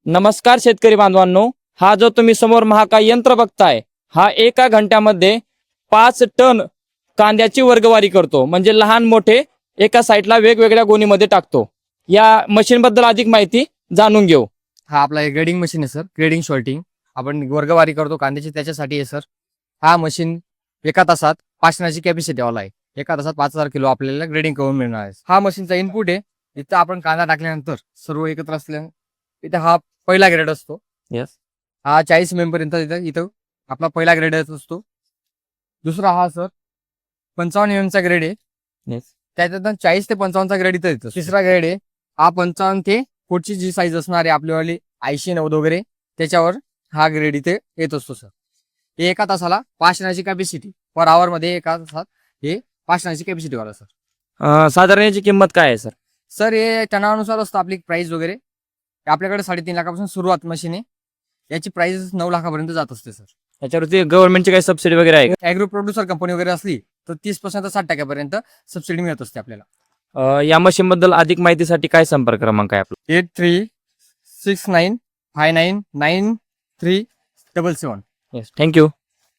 नमस्कार शेतकरी बांधवांनो, हा जो तुम्ही समोर महाकाय यंत्र बघताय हा एका घंट्यामध्ये 5 टन कांद्याची वर्गवारी करतो. म्हणजे लहान मोठे एका साईडला वेगवेगळ्या गोणीमध्ये टाकतो. या मशीन बद्दल अधिक माहिती जाणून घेऊ. हा आपला एक ग्रेडिंग मशीन आहे सर. ग्रेडिंग शॉर्टिंग आपण वर्गवारी करतो कांद्याची, त्याच्यासाठी आहे सर. हा मशीन एका तासात 5 टनाची कॅपॅसिटी वाला आहे. एका तासात 5000 किलो आपल्याला ग्रेडिंग करून मिळणार आहे. हा मशीनचा इनपुट आहे. इथं आपण कांदा टाकल्यानंतर सर्व एकत्र असल्यानंतर इथं हा पहिला ग्रेड असतो. Yes. हा 40 mm पर्यंत इथं आपला पहिला ग्रेड असतो. दुसरा हा सर 55 mm चा ग्रेड आहे. Yes. त्याच्यात 40 ते 55 चा ग्रेड इथं येतो. तिसरा ग्रेड आहे हा 55 ते पुढची जी साईज असणार आहे आपलीवाली 80-90 वगैरे, त्याच्यावर हा ग्रेड इथे येत असतो सर. हे एका तासाला 5 टनाची कॅपॅसिटी पर आवर मध्ये एका तासात हे 5 टनाची कॅपॅसिटी वाला सर. साधारण याची किंमत काय आहे सर? सर हे टनानुसार असतं आपली प्राइस वगैरे. आपल्याकडे 3.5 लाखापासून सुरुवात मशीन आहे. याची प्राइस 9 लाखापर्यंत जात असते सर. याच्यावरती गव्हर्नमेंटची काही सबसिडी वगैरे आहे का? ॲग्रो प्रोड्युसर कंपनी वगैरे असली तर 30% 60% सबसिडी मिळत असते आपल्याला. या मशीन बद्दल अधिक माहितीसाठी काय संपर्क क्रमांक आहे आपला? 8369599377. थँक्यू.